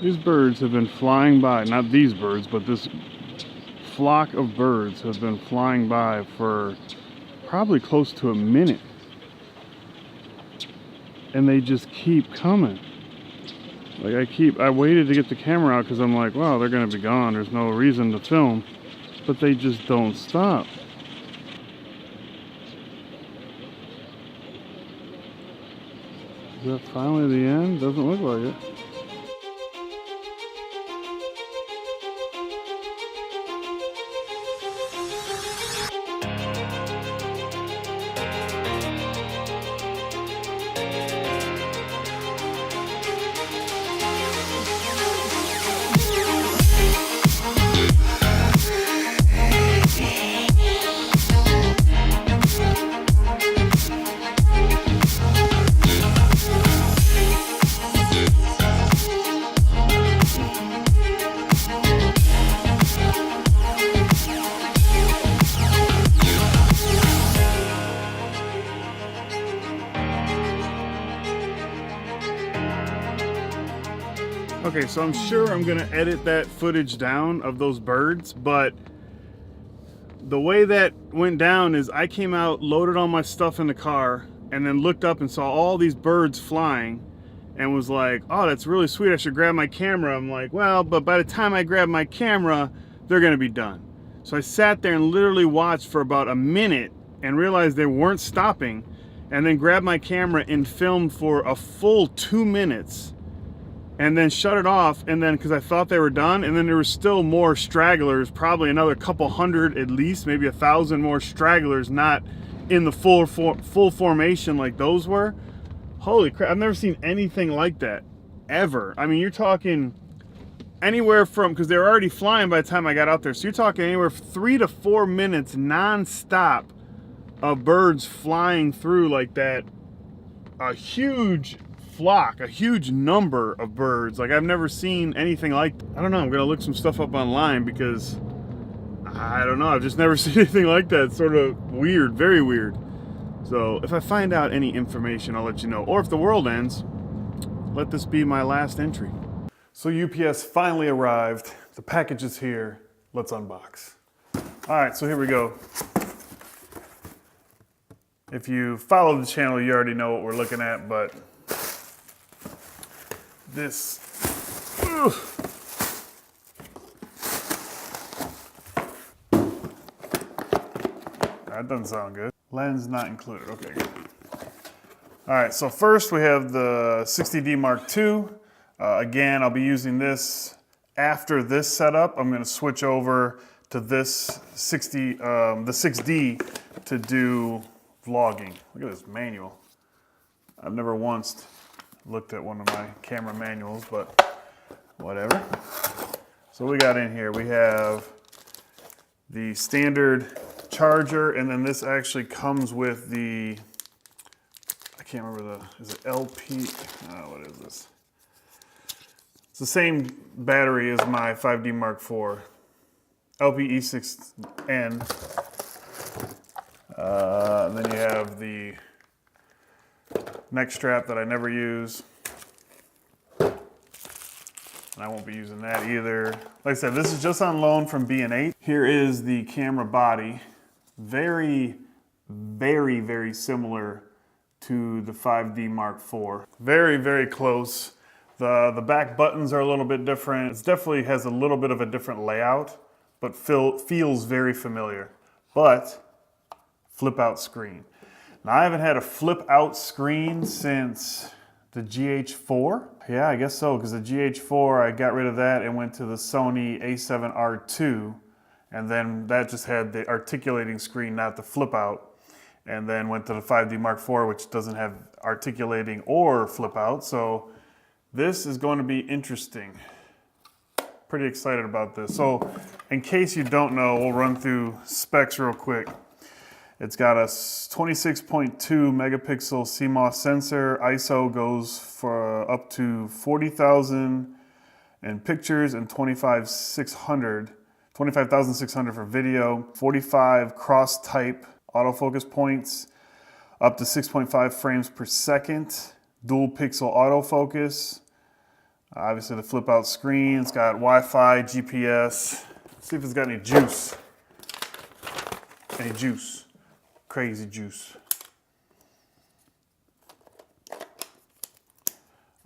These birds have been flying by, not these birds, but this flock of birds have been flying by for probably close to a minute. And they just keep coming. Like I waited to get the camera out because I'm like, wow, they're gonna be gone. There's no reason to film. But they just don't stop. Is that finally the end? Doesn't look like it. Okay, so I'm sure I'm gonna edit that footage down of those birds, but the way that went down is I came out, loaded all my stuff in the car, and then looked up and saw all these birds flying and was like, oh, that's really sweet, I should grab my camera. I'm like, well, but by the time I grab my camera, they're gonna be done. So I sat there and literally watched for about a minute and realized they weren't stopping, and then grabbed my camera and filmed for a full 2 minutes. And then shut it off, and then because I thought they were done, and then there were still more stragglers, probably another couple hundred at least, maybe 1,000 more stragglers not in the full formation like those were. Holy crap, I've never seen anything like that ever. I mean, you're talking anywhere from, because they were already flying by the time I got out there, so you're talking anywhere from 3 to 4 minutes non-stop of birds flying through like that. A huge flock, a huge number of birds. Like, I've never seen anything like, I don't know, I'm gonna look some stuff up online because I don't know, I've just never seen anything like that. It's sort of weird, very weird. So if I find out any information, I'll let you know. Or if the world ends, let this be my last entry. So UPS finally arrived. The package is here. Let's unbox. All right, so here we go. If you follow the channel, you already know what we're looking at, but this, that doesn't sound good. Lens not included, okay, good. All right, so first we have the 60D Mark II. Again, I'll be using this after this setup. I'm gonna switch over to this the 6D to do vlogging. Look at this manual. I've never once looked at one of my camera manuals, but whatever. So what we got in here, we have the standard charger, and then this actually comes with the, I can't remember is it LP? What is this? It's the same battery as my 5D Mark IV, LP-E6N. And then you have the neck strap that I never use. And I won't be using that either. Like I said, this is just on loan from B&H. Here is the camera body. Very, very, very similar to the 5D Mark IV. Very, very close. The back buttons are a little bit different. It definitely has a little bit of a different layout, but feels very familiar. But flip out screen. Now, I haven't had a flip out screen since the GH4. Yeah, I guess so, because the GH4, I got rid of that and went to the Sony a7R II, and then that just had the articulating screen, not the flip out, and then went to the 5D Mark IV, which doesn't have articulating or flip out, so this is going to be interesting. Pretty excited about this. So, in case you don't know, we'll run through specs real quick. It's got a 26.2 megapixel CMOS sensor. ISO goes for up to 40,000 in pictures and 25,600 for video. 45 cross type autofocus points, up to 6.5 frames per second. Dual pixel autofocus. Obviously the flip out screen, it's got Wi-Fi, GPS. Let's see if it's got any juice. Any juice. Crazy juice.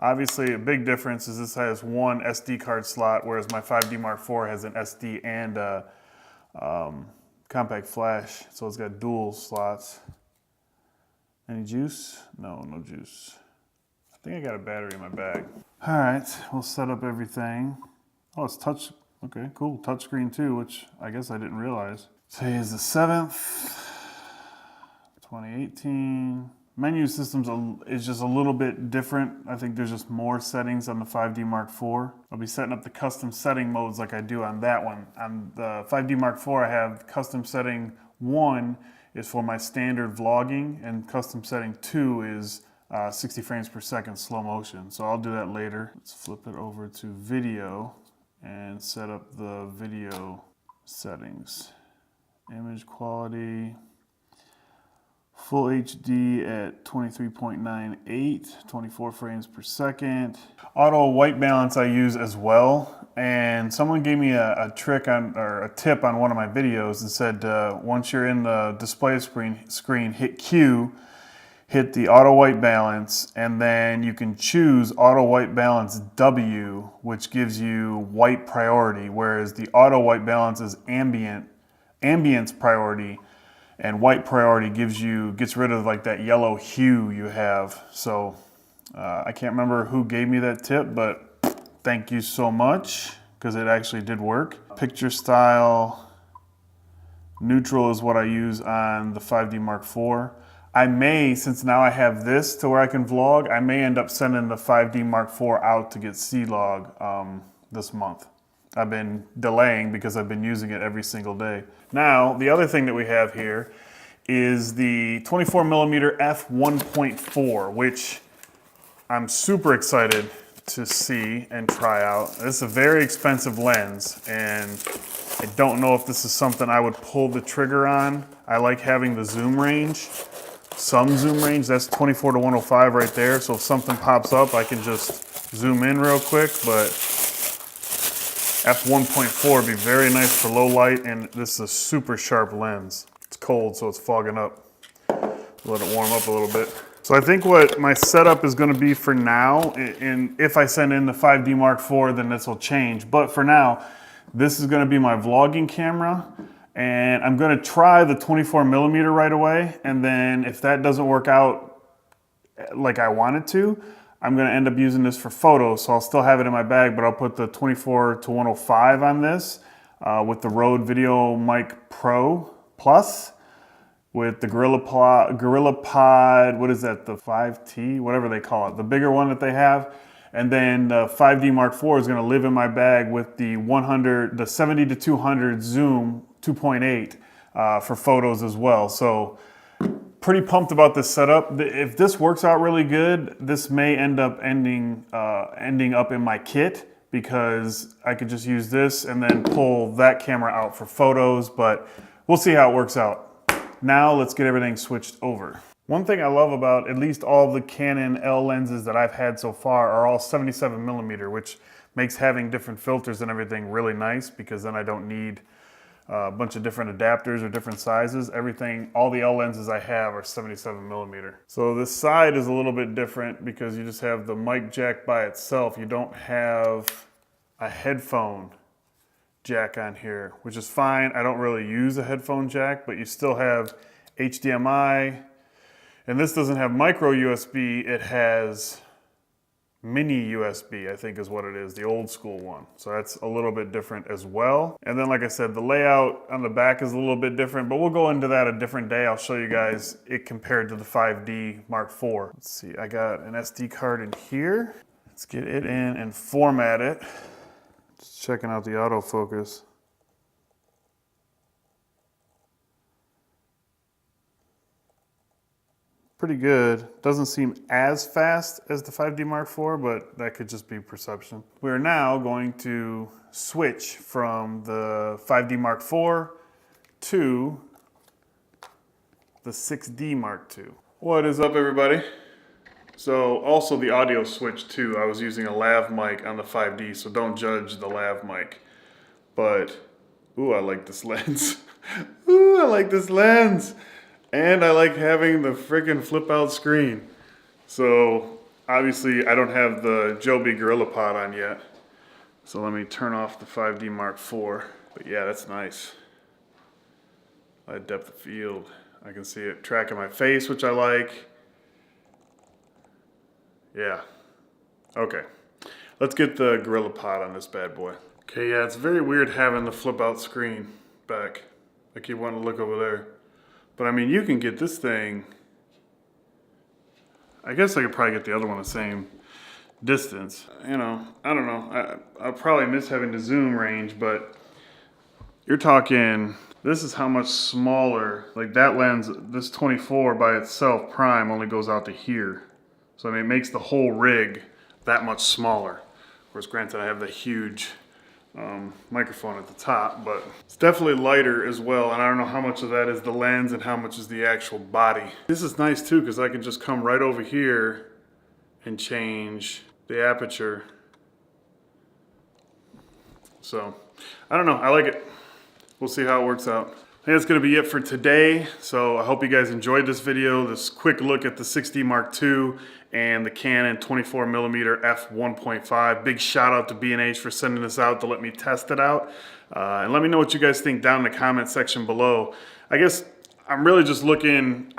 Obviously a big difference is this has one SD card slot, whereas my 5D Mark IV has an SD and a compact flash. So it's got dual slots. Any juice? No, no juice. I think I got a battery in my bag. All right, we'll set up everything. Oh, it's touch, okay, cool. Touchscreen too, which I guess I didn't realize. Today is the 7th, 2018. Menu systems is just a little bit different. I think there's just more settings on the 5D Mark IV. I'll be setting up the custom setting modes like I do on that one. On the 5D Mark IV, I have custom setting 1 is for my standard vlogging, and custom setting 2 is 60 frames per second slow motion. So I'll do that later. Let's flip it over to video and set up the video settings. Image quality, full HD at 23.98, 24 frames per second. Auto white balance I use as well. And someone gave me a trick on, or a tip on one of my videos and said once you're in the display screen, hit Q, hit the auto white balance, and then you can choose auto white balance W, which gives you white priority, whereas the auto white balance is ambience priority, and white priority gets rid of like that yellow hue you have. So I can't remember who gave me that tip, but thank you so much, because it actually did work. Picture style, neutral is what I use on the 5D Mark IV. I may, since now I have this to where I can vlog, I may end up sending the 5D Mark IV out to get C-Log this month. I've been delaying because I've been using it every single day. Now, the other thing that we have here is the 24mm f1.4, which I'm super excited to see and try out. This is a very expensive lens, and I don't know if this is something I would pull the trigger on. I like having the zoom range. Some zoom range, that's 24 to 105 right there. So if something pops up, I can just zoom in real quick, but f1.4 would be very nice for low light, and this is a super sharp lens. It's cold, so it's fogging up. Let it warm up a little bit. So I think what my setup is gonna be for now, and if I send in the 5D Mark IV, then this will change. But for now, this is gonna be my vlogging camera. And I'm gonna try the 24mm right away, and then if that doesn't work out like I want it to, I'm gonna end up using this for photos. So I'll still have it in my bag, but I'll put the 24 to 105 on this with the Rode Video Mic Pro Plus, with the Gorilla Pod, what is that, the 5T, whatever they call it, the bigger one that they have. And then the 5D Mark IV is gonna live in my bag with the 70 to 200 zoom 2.8 for photos as well. So pretty pumped about this setup. If this works out really good, this may end up ending up in my kit, because I could just use this and then pull that camera out for photos, but we'll see how it works out. Now let's get everything switched over. One thing I love about at least all the Canon L lenses that I've had so far are all 77mm, which makes having different filters and everything really nice, because then I don't need a bunch of different adapters or different sizes. Everything, all the L lenses I have are 77mm. So this side is a little bit different because you just have the mic jack by itself. You don't have a headphone jack on here, which is fine. I don't really use a headphone jack, but you still have HDMI. And this doesn't have micro USB, it has mini USB, I think is what it is, the old school one. So that's a little bit different as well. And then like I said, the layout on the back is a little bit different, but we'll go into that a different day. I'll show you guys it compared to the 5D Mark IV. Let's see, I got an SD card in here. Let's get it in and format it. Just checking out the autofocus. Pretty good. Doesn't seem as fast as the 5D Mark IV, but that could just be perception. We're now going to switch from the 5D Mark IV to the 6D Mark II. What is up, everybody? So also the audio switch too. I was using a lav mic on the 5D, so don't judge the lav mic. But, ooh, I like this lens. Ooh, I like this lens. And I like having the freaking flip out screen. So obviously I don't have the Joby GorillaPod on yet. So let me turn off the 5D Mark IV. But yeah, that's nice. I have depth of field. I can see it tracking my face, which I like. Yeah. Okay. Let's get the GorillaPod on this bad boy. Okay, yeah, it's very weird having the flip out screen back. I keep wanting to look over there. But I mean, you can get this thing. I guess I could probably get the other one the same distance. You know, I don't know. I'll probably miss having the zoom range, but you're talking, this is how much smaller, like that lens, this 24 by itself prime only goes out to here. So I mean, it makes the whole rig that much smaller. Of course, granted, I have the huge microphone at the top, but it's definitely lighter as well. And I don't know how much of that is the lens and how much is the actual body. This is nice too, because I can just come right over here and change the aperture. So I don't know, I like it. We'll see how it works out. I think that's gonna be it for today. So I hope you guys enjoyed this video, this quick look at the 6D Mark II and the Canon 24mm f1.5. Big shout out to B&H for sending this out to let me test it out. And let me know what you guys think down in the comment section below. I guess I'm really just looking,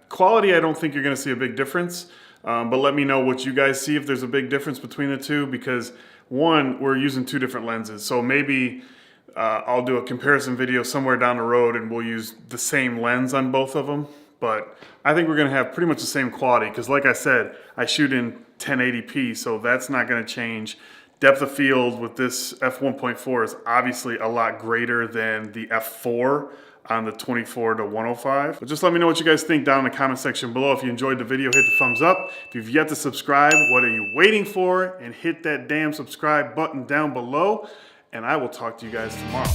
quality I don't think you're gonna see a big difference, but let me know what you guys see if there's a big difference between the two, because one, we're using two different lenses. So maybe I'll do a comparison video somewhere down the road and we'll use the same lens on both of them. But I think we're gonna have pretty much the same quality, because like I said, I shoot in 1080p, so that's not gonna change. Depth of field with this f1.4 is obviously a lot greater than the f4 on the 24 to 105. But just let me know what you guys think down in the comment section below. If you enjoyed the video, hit the thumbs up. If you've yet to subscribe, what are you waiting for? And hit that damn subscribe button down below. And I will talk to you guys tomorrow.